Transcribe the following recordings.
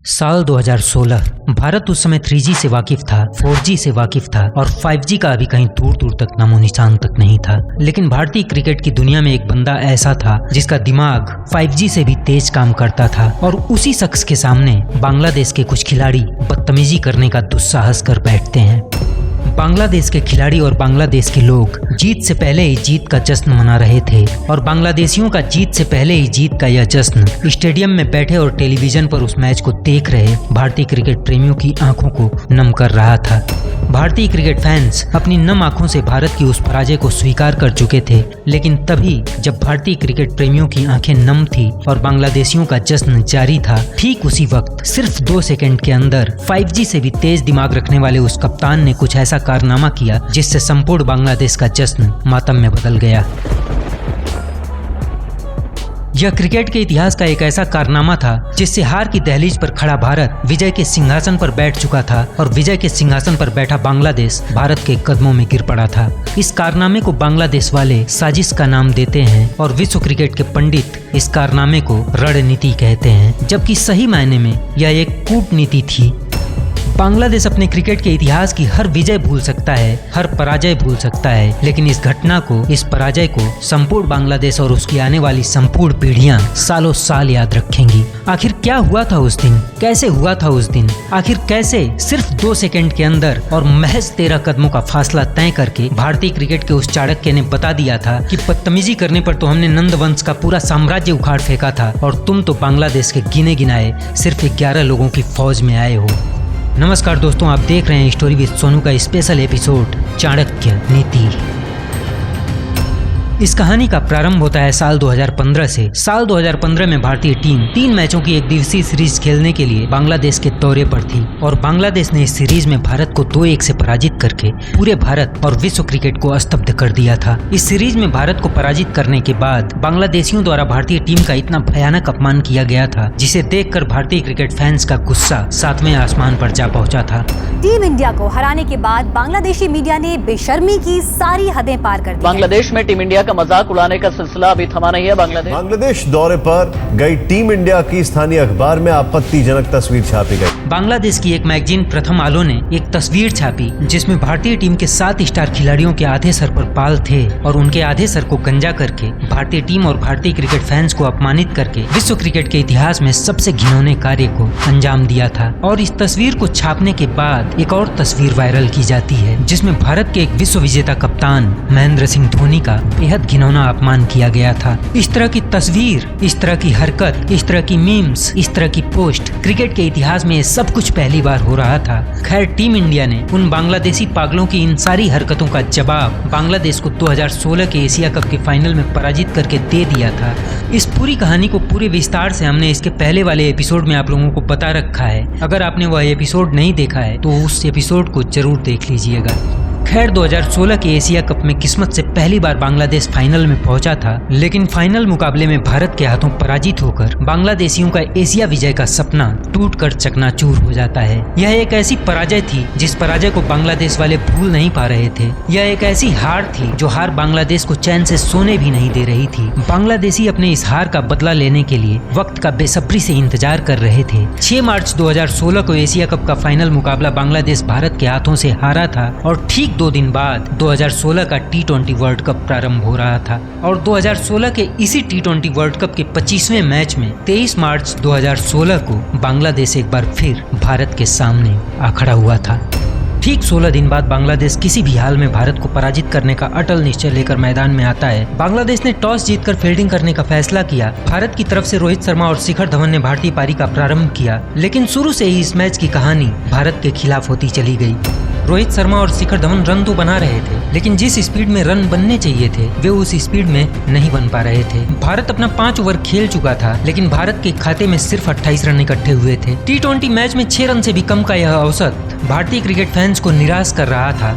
साल 2016। भारत उस समय 3G से वाकिफ था, 4G से वाकिफ था और 5G का अभी कहीं दूर दूर तक नामो निशान तक नहीं था। लेकिन भारतीय क्रिकेट की दुनिया में एक बंदा ऐसा था जिसका दिमाग 5G से भी तेज काम करता था और उसी शख्स के सामने बांग्लादेश के कुछ खिलाड़ी बदतमीजी करने का दुस्साहस कर बैठते हैं। बांग्लादेश के खिलाड़ी और बांग्लादेश के लोग जीत से पहले ही जीत का जश्न मना रहे थे और बांग्लादेशियों का जीत से पहले ही जीत का यह जश्न स्टेडियम में बैठे और टेलीविजन पर उस मैच को देख रहे भारतीय क्रिकेट प्रेमियों की आंखों को नम कर रहा था। भारतीय क्रिकेट फैंस अपनी नम आंखों से भारत की उस पराजय को स्वीकार कर चुके थे, लेकिन तभी जब भारतीय क्रिकेट प्रेमियों की आंखें नम थी और बांग्लादेशियों का जश्न जारी था, ठीक उसी वक्त सिर्फ 2 सेकंड के अंदर 5G से भी तेज दिमाग रखने वाले उस कप्तान ने कुछ ऐसा कारनामा किया जिससे संपूर्ण बांग्लादेश का जश्न मातम में बदल गया। यह क्रिकेट के इतिहास का एक ऐसा कारनामा था जिससे हार की दहलीज पर खड़ा भारत विजय के सिंहासन पर बैठ चुका था और विजय के सिंहासन पर बैठा बांग्लादेश भारत के कदमों में गिर पड़ा था। इस कारनामे को बांग्लादेश वाले साजिश का नाम देते हैं और विश्व क्रिकेट के पंडित इस कारनामे को रणनीति कहते हैं, जबकि सही मायने में यह एक कूटनीति थी। बांग्लादेश अपने क्रिकेट के इतिहास की हर विजय भूल सकता है, हर पराजय भूल सकता है, लेकिन इस घटना को, इस पराजय को संपूर्ण बांग्लादेश और उसकी आने वाली संपूर्ण पीढ़ियां सालों साल याद रखेंगी। आखिर क्या हुआ था उस दिन, कैसे हुआ था उस दिन, आखिर कैसे सिर्फ 2 सेकंड के अंदर और महज 13 कदमों का फासला तय करके भारतीय क्रिकेट के उस चाणक्य ने बता दिया था कि बदतमीजी करने पर तो हमने नंद वंश का पूरा साम्राज्य उखाड़ फेंका था और तुम तो बांग्लादेश के गिने गिनाए सिर्फ 11 लोगों की फौज में आए हो। नमस्कार दोस्तों, आप देख रहे हैं स्टोरी विद सोनू का स्पेशल एपिसोड चाणक्य नीति। इस कहानी का प्रारंभ होता है साल 2015 से। साल 2015 में भारतीय टीम 3 मैचों की एक दिवसीय सीरीज खेलने के लिए बांग्लादेश के दौरे पर थी और बांग्लादेश ने इस सीरीज में भारत को 2-1 से पराजित करके पूरे भारत और विश्व क्रिकेट को स्तब्ध कर दिया था। इस सीरीज में भारत को पराजित करने के बाद बांग्लादेशियों द्वारा भारतीय टीम का इतना भयानक अपमान किया गया था जिसे देखकर भारतीय क्रिकेट फैंस का गुस्सा 7वें आसमान पर जा पहुंचा था। टीम इंडिया को हराने के बाद बांग्लादेशी मीडिया ने बेशर्मी की सारी हदें पार कर दी। बांग्लादेश में टीम इंडिया मजाक उड़ाने का सिलसिला अभी थमा नहीं है। बांग्लादेश दौरे पर गई टीम इंडिया की स्थानीय अखबार में आपत्तिजनक तस्वीर छापी गई। बांग्लादेश की एक मैगजीन प्रथम आलो ने एक तस्वीर छापी जिसमें भारतीय टीम के 7 स्टार खिलाड़ियों के आधे सर पर बाल थे और उनके आधे सर को गंजा करके भारतीय टीम और भारतीय क्रिकेट फैंस को अपमानित करके विश्व क्रिकेट के इतिहास में सबसे घिनौने कार्य को अंजाम दिया था। और इस तस्वीर को छापने के बाद एक और तस्वीर वायरल की जाती है जिसमें भारत के एक विश्व विजेता कप्तान महेंद्र सिंह धोनी का बेहद घिनौना अपमान किया गया था। इस तरह की तस्वीर, इस तरह की हरकत, इस तरह की मीम्स, इस तरह की पोस्ट क्रिकेट के इतिहास में सब कुछ पहली बार हो रहा था। खैर, टीम इंडिया ने उन बांग्लादेशी पागलों की इन सारी हरकतों का जवाब बांग्लादेश को 2016 के एशिया कप के फाइनल में पराजित करके दे दिया था। इस पूरी कहानी को पूरे विस्तार से हमने इसके पहले वाले एपिसोड में आप लोगों को बता रखा है। अगर आपने वह एपिसोड नहीं देखा है तो उस एपिसोड को जरूर देख लीजिएगा। खैर, 2016 के एशिया कप में किस्मत से पहली बार बांग्लादेश फाइनल में पहुंचा था, लेकिन फाइनल मुकाबले में भारत के हाथों पराजित होकर बांग्लादेशियों का एशिया विजय का सपना टूटकर चकनाचूर हो जाता है। यह एक ऐसी पराजय थी जिस पराजय को बांग्लादेश वाले भूल नहीं पा रहे थे। यह एक ऐसी हार थी जो हार बांग्लादेश को चैन से सोने भी नहीं दे रही थी। बांग्लादेशी अपने इस हार का बदला लेने के लिए वक्त का बेसब्री से इंतजार कर रहे थे। 6 मार्च 2016 को एशिया कप का फाइनल मुकाबला बांग्लादेश भारत के हाथों से हारा था और ठीक 2 दिन बाद 2016 का T20 वर्ल्ड कप प्रारंभ हो रहा था और 2016 के इसी T20 वर्ल्ड कप के 25वें मैच में 23 मार्च 2016 को बांग्लादेश एक बार फिर भारत के सामने आ खड़ा हुआ था। ठीक 16 दिन बाद बांग्लादेश किसी भी हाल में भारत को पराजित करने का अटल निश्चय लेकर मैदान में आता है। बांग्लादेश ने टॉस जीतकर फील्डिंग करने का फैसला किया। भारत की तरफ से रोहित शर्मा और शिखर धवन ने भारतीय पारी का प्रारंभ किया, लेकिन शुरू से ही इस मैच की कहानी भारत के खिलाफ होती चली गई। रोहित शर्मा और शिखर धवन रन तो बना रहे थे, लेकिन जिस स्पीड में रन बनने चाहिए थे वे उस स्पीड में नहीं बन पा रहे थे। भारत अपना 5 ओवर खेल चुका था, लेकिन भारत के खाते में सिर्फ 28 रन इकट्ठे हुए थे। T20 मैच में 6 रन से भी कम का यह औसत भारतीय क्रिकेट फैंस को निराश कर रहा था।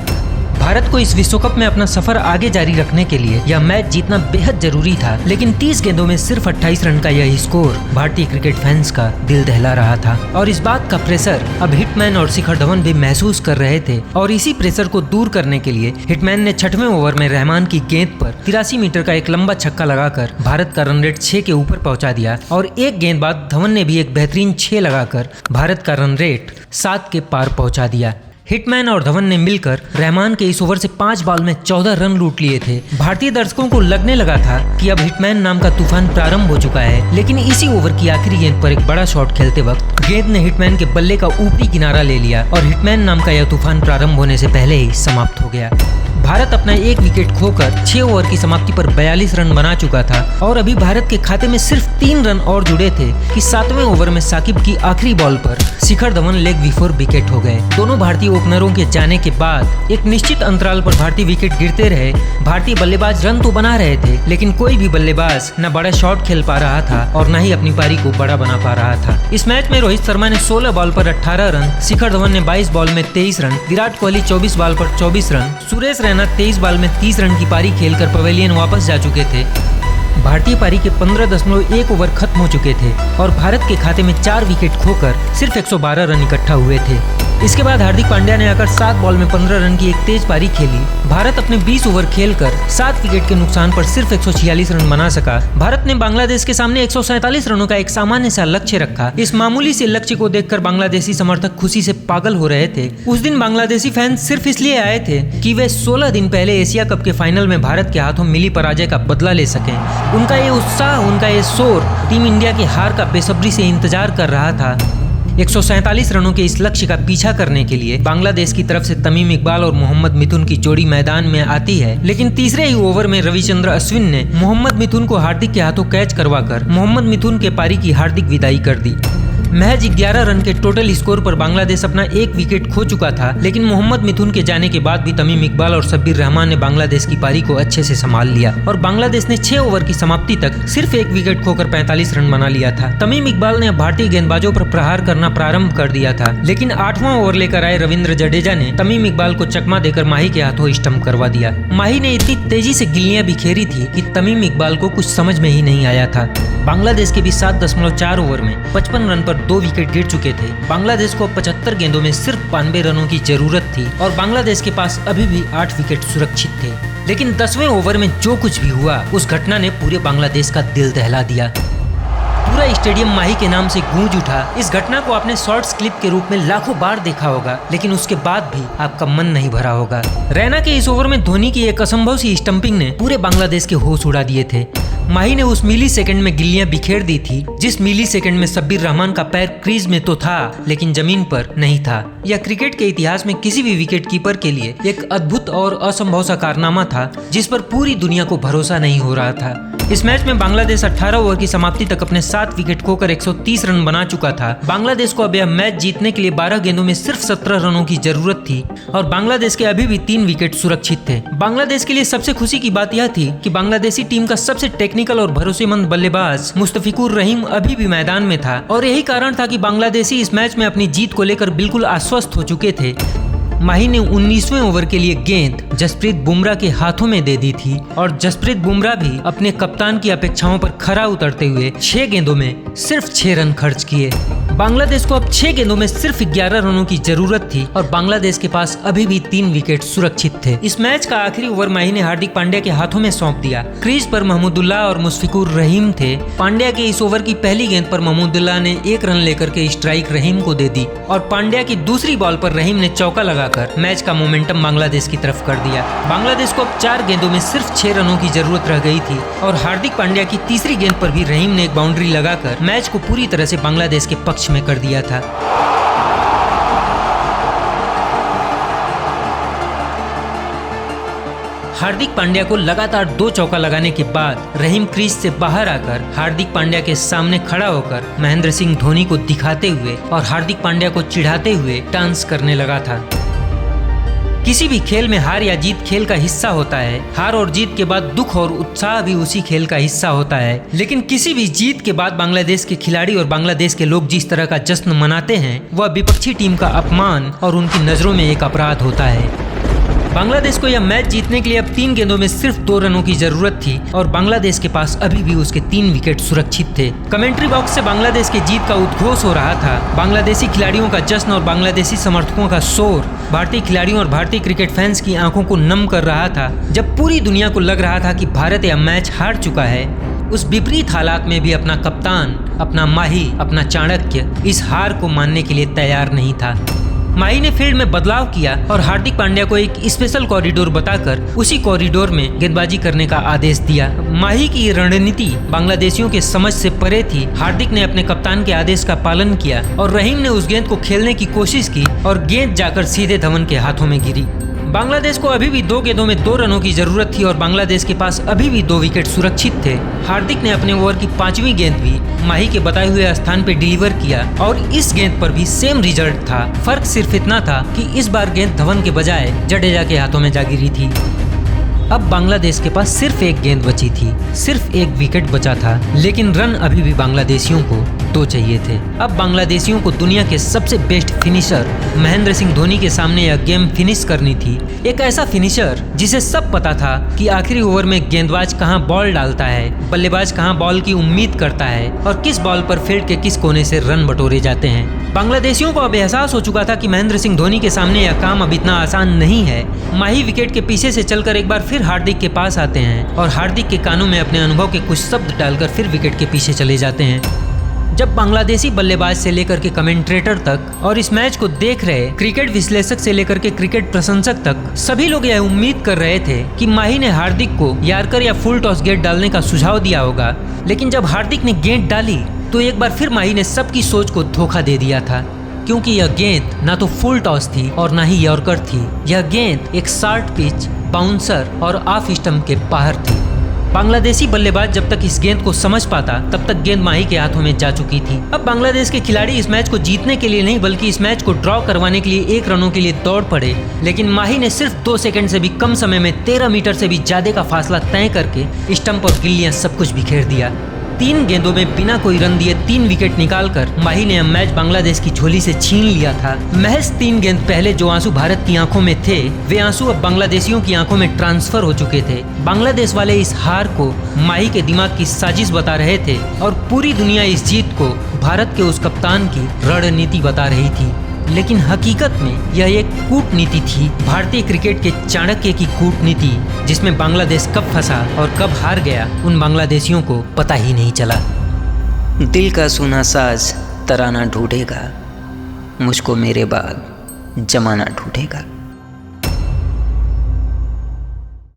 भारत को इस विश्व कप में अपना सफर आगे जारी रखने के लिए यह मैच जीतना बेहद जरूरी था, लेकिन 30 गेंदों में सिर्फ 28 रन का यह स्कोर भारतीय क्रिकेट फैंस का दिल दहला रहा था और इस बात का प्रेशर अब हिटमैन और शिखर धवन भी महसूस कर रहे थे। और इसी प्रेशर को दूर करने के लिए हिटमैन ने 6वें ओवर में रहमान की गेंद पर 83 मीटर का एक लंबा छक्का लगाकर भारत का रन रेट 6 के ऊपर पहुंचा दिया और एक गेंद बाद धवन ने भी एक बेहतरीन 6 लगाकर भारत का रन रेट 7 के पार पहुंचा दिया। हिटमैन और धवन ने मिलकर रहमान के इस ओवर से 5 बॉल में 14 रन लूट लिए थे। भारतीय दर्शकों को लगने लगा था कि अब हिटमैन नाम का तूफान प्रारंभ हो चुका है, लेकिन इसी ओवर की आखिरी गेंद पर एक बड़ा शॉट खेलते वक्त गेंद ने हिटमैन के बल्ले का ऊपरी किनारा ले लिया और हिटमैन नाम का यह तूफान प्रारंभ होने से पहले ही समाप्त हो गया। भारत अपना एक विकेट खोकर 6 ओवर की समाप्ति पर 42 रन बना चुका था और अभी भारत के खाते में सिर्फ 3 रन और जुड़े थे कि 7वें ओवर में साकिब की आखिरी बॉल पर Shikhar Dhawan leg before wicket हो गए। दोनों भारतीय ओपनरों के जाने के बाद एक निश्चित अंतराल पर भारतीय विकेट गिरते रहे। भारतीय बल्लेबाज रन तो बना रहे थे, लेकिन कोई भी बल्लेबाज न बड़ा शॉट खेल पा रहा था और न ही अपनी पारी को बड़ा बना पा रहा था। इस मैच में रोहित शर्मा ने 16 बॉल पर 18 रन, शिखर धवन ने 22 बॉल में 23 रन, विराट कोहली 24 बॉल पर 24 रन, सुरेश रैना 23 बॉल में 30 रन की पारी खेलकर पवेलियन वापस जा चुके थे। भारतीय पारी के 15.1 ओवर खत्म हो चुके थे और भारत के खाते में 4 विकेट खोकर सिर्फ 112 रन इकट्ठा हुए थे। इसके बाद हार्दिक पांड्या ने आकर 7 बॉल में 15 रन की एक तेज पारी खेली। भारत अपने 20 ओवर खेलकर 7 विकेट के नुकसान पर सिर्फ 146 रन बना सका। भारत ने बांग्लादेश के सामने 147 रनों का एक सामान्य सा लक्ष्य रखा। इस मामूली से लक्ष्य को देखकर बांग्लादेशी समर्थक खुशी से पागल हो रहे थे। उस दिन बांग्लादेशी फैंस सिर्फ इसलिए आए थे कि वे 16 दिन पहले एशिया कप के फाइनल में भारत के हाथों मिली पराजय का बदला ले सकें। उनका ये उत्साह, उनका ये शोर टीम इंडिया की हार का बेसब्री से इंतजार कर रहा था। 147 रनों के इस लक्ष्य का पीछा करने के लिए बांग्लादेश की तरफ से तमीम इकबाल और मोहम्मद मिथुन की जोड़ी मैदान में आती है, लेकिन तीसरे ही ओवर में रविचंद्र अश्विन ने मोहम्मद मिथुन को हार्दिक के हाथों कैच करवाकर मोहम्मद मिथुन के पारी की हार्दिक विदाई कर दी। महज 11 रन के टोटल स्कोर पर बांग्लादेश अपना एक विकेट खो चुका था, लेकिन मोहम्मद मिथुन के जाने के बाद भी तमीम इकबाल और शब्बीर रहमान ने बांग्लादेश की पारी को अच्छे से संभाल लिया और बांग्लादेश ने 6 ओवर की समाप्ति तक सिर्फ एक विकेट खोकर 45 रन बना लिया था। तमीम इकबाल ने भारतीय गेंदबाजों पर प्रहार करना प्रारंभ कर दिया था, लेकिन 8वां ओवर लेकर आए रविंद्र जडेजा ने तमीम इकबाल को चकमा देकर माही के हाथों स्टंप करवा दिया। माही ने इतनी तेजी से गिल्लियां बिखेरी थी कि तमीम इकबाल को कुछ समझ में ही नहीं आया था। बांग्लादेश के भी 7.4 ओवर में 55 रन पर 2 विकेट गिर चुके थे। बांग्लादेश को 75 गेंदों में सिर्फ 92 रनों की जरूरत थी और बांग्लादेश के पास अभी भी 8 विकेट सुरक्षित थे। लेकिन 10वें ओवर में जो कुछ भी हुआ, उस घटना ने पूरे बांग्लादेश का दिल दहला दिया। पूरा स्टेडियम माही के नाम से गूंज उठा। इस घटना को आपने शॉर्ट्स क्लिप के रूप में लाखों बार देखा होगा, लेकिन उसके बाद भी आपका मन नहीं भरा होगा। रैना के इस ओवर में धोनी की एक असंभव सी स्टंपिंग ने पूरे बांग्लादेश के होश उड़ा दिए थे। माही ने उस मिली सेकंड में गिल्लियां बिखेर दी थी, जिस मिली सेकंड में शब्बीर रहमान का पैर क्रीज में तो था, लेकिन जमीन पर नहीं था। यह क्रिकेट के इतिहास में किसी भी विकेट कीपर के लिए एक अद्भुत और असंभव सा कारनामा था, जिस पर पूरी दुनिया को भरोसा नहीं हो रहा था। इस मैच में बांग्लादेश 18 ओवर की समाप्ति तक अपने 7 विकेट खोकर 130 रन बना चुका था। बांग्लादेश को अब यह मैच जीतने के लिए 12 गेंदों में सिर्फ 17 रनों की जरूरत थी और बांग्लादेश के अभी भी 3 विकेट सुरक्षित थे। बांग्लादेश के लिए सबसे खुशी की बात यह थी कि बांग्लादेशी टीम का सबसे टेक्निकल और भरोसेमंद बल्लेबाज मुस्तफिकुर रहीम अभी भी मैदान में था और यही कारण था कि बांग्लादेशी इस मैच में अपनी जीत को लेकर बिल्कुल आश्वस्त हो चुके थे। माही ने 19वें ओवर के लिए गेंद जसप्रीत बुमराह के हाथों में दे दी थी और जसप्रीत बुमराह भी अपने कप्तान की अपेक्षाओं पर खरा उतरते हुए 6 गेंदों में सिर्फ 6 रन खर्च किए। बांग्लादेश को अब 6 गेंदों में सिर्फ 11 रनों की जरूरत थी और बांग्लादेश के पास अभी भी 3 विकेट सुरक्षित थे। इस मैच का आखिरी ओवर माही ने हार्दिक पांड्या के हाथों में सौंप दिया। क्रीज पर महमूदुल्लाह और मुशफिकुर रहीम थे। पांड्या के इस ओवर की पहली गेंद पर महमूदुल्लाह ने 1 रन लेकर के स्ट्राइक रहीम को दे दी और पांड्या की दूसरी बॉल पर रहीम ने चौका लगाकर मैच का मोमेंटम बांग्लादेश की तरफ कर दिया। बांग्लादेश को अब 4 गेंदों में सिर्फ 6 रनों की जरूरत रह गई थी और हार्दिक पांड्या की तीसरी गेंद पर भी रहीम ने एक बाउंड्री लगाकर मैच को पूरी तरह से बांग्लादेश के पक्ष में कर दिया था। हार्दिक पांड्या को लगातार 2 चौका लगाने के बाद रहीम क्रीज से बाहर आकर हार्दिक पांड्या के सामने खड़ा होकर महेंद्र सिंह धोनी को दिखाते हुए और हार्दिक पांड्या को चिढ़ाते हुए डांस करने लगा था। किसी भी खेल में हार या जीत खेल का हिस्सा होता है। हार और जीत के बाद दुख और उत्साह भी उसी खेल का हिस्सा होता है, लेकिन किसी भी जीत के बाद बांग्लादेश के खिलाड़ी और बांग्लादेश के लोग जिस तरह का जश्न मनाते हैं, वह विपक्षी टीम का अपमान और उनकी नजरों में एक अपराध होता है। बांग्लादेश को यह मैच जीतने के लिए अब 3 गेंदों में सिर्फ 2 रनों की जरूरत थी और बांग्लादेश के पास अभी भी उसके 3 विकेट सुरक्षित थे। कमेंट्री बॉक्स से बांग्लादेश की जीत का उद्घोष हो रहा था। बांग्लादेशी खिलाड़ियों का जश्न और बांग्लादेशी समर्थकों का शोर भारतीय खिलाड़ियों और भारतीय क्रिकेट फैंस की आंखों को नम कर रहा था। जब पूरी दुनिया को लग रहा था कि भारत यह मैच हार चुका है, उस विपरीत हालात में भी अपना कप्तान, अपना माही, अपना चाणक्य इस हार को मानने के लिए तैयार नहीं था। माही ने फील्ड में बदलाव किया और हार्दिक पांड्या को एक स्पेशल कॉरिडोर बताकर उसी कॉरिडोर में गेंदबाजी करने का आदेश दिया। माही की रणनीति बांग्लादेशियों के समझ से परे थी। हार्दिक ने अपने कप्तान के आदेश का पालन किया और रहीम ने उस गेंद को खेलने की कोशिश की और गेंद जाकर सीधे धवन के हाथों में गिरी। बांग्लादेश को अभी भी 2 गेंदों में 2 रनों की जरूरत थी और बांग्लादेश के पास अभी भी 2 विकेट सुरक्षित थे। हार्दिक ने अपने ओवर की 5वीं गेंद भी माही के बताए हुए स्थान पर डिलीवर किया और इस गेंद पर भी सेम रिजल्ट था। फर्क सिर्फ इतना था कि इस बार गेंद धवन के बजाय जडेजा के हाथों में जा गिरी थी। अब बांग्लादेश के पास सिर्फ 1 गेंद बची थी, सिर्फ 1 विकेट बचा था, लेकिन रन अभी भी बांग्लादेशियों को 2 चाहिए थे। अब बांग्लादेशियों को दुनिया के सबसे बेस्ट फिनिशर महेंद्र सिंह धोनी के सामने यह गेम फिनिश करनी थी। एक ऐसा फिनिशर जिसे सब पता था कि आखिरी ओवर में गेंदबाज कहां बॉल डालता है, बल्लेबाज कहां बॉल की उम्मीद करता है और किस बॉल पर फील्ड के किस कोने से रन बटोरे जाते हैं। बांग्लादेशियों को अब एहसास हो चुका था कि महेंद्र सिंह धोनी के सामने यह काम अब इतना आसान नहीं है। माही विकेट के पीछे से चलकर एक बार फिर हार्दिक के पास आते हैं और हार्दिक के कानों में अपने अनुभव के कुछ शब्द डालकर फिर विकेट के पीछे चले जाते हैं। जब बांग्लादेशी बल्लेबाज से लेकर के कमेंट्रेटर तक और इस मैच को देख रहे क्रिकेट विश्लेषक से लेकर के क्रिकेट प्रशंसक तक सभी लोग यह उम्मीद कर रहे थे कि माही ने हार्दिक को यार्कर या फुल टॉस गेंद डालने का सुझाव दिया होगा, लेकिन जब हार्दिक ने गेंद डाली तो एक बार फिर माही ने सबकी सोच को धोखा दे दिया था, क्योंकि यह गेंद ना तो फुल टॉस थी और ना ही यॉर्कर थी। यह गेंद एक शॉर्ट पिच, बाउंसर और ऑफ स्टंप के बाहर थी। बांग्लादेशी बल्लेबाज जब तक इस गेंद को समझ पाता तब तक गेंद माही के हाथों में जा चुकी थी। अब बांग्लादेश के खिलाड़ी इस मैच को जीतने के लिए नहीं बल्कि इस मैच को ड्रॉ करवाने के लिए 1 रनों के लिए दौड़ पड़े, लेकिन माही ने सिर्फ 2 सेकंड से भी कम समय में 13 मीटर से भी ज्यादा का फासला तय करके स्टंप और गिल्लियां सब कुछ बिखेर दिया। 3 गेंदों में बिना कोई रन दिए 3 विकेट निकालकर माही ने मैच बांग्लादेश की झोली से छीन लिया था। महज 3 गेंद पहले जो आंसू भारत की आंखों में थे, वे आंसू अब बांग्लादेशियों की आंखों में ट्रांसफर हो चुके थे। बांग्लादेश वाले इस हार को माही के दिमाग की साजिश बता रहे थे और पूरी दुनिया इस जीत को भारत के उस कप्तान की रणनीति बता रही थी, लेकिन हकीकत में यह एक कूटनीति थी, भारतीय क्रिकेट के चाणक्य की कूटनीति, जिसमें बांग्लादेश कब फंसा और कब हार गया उन बांग्लादेशियों को पता ही नहीं चला। दिल का सुना साज तराना ढूंढेगा, मुझको मेरे बाद जमाना ढूंढेगा।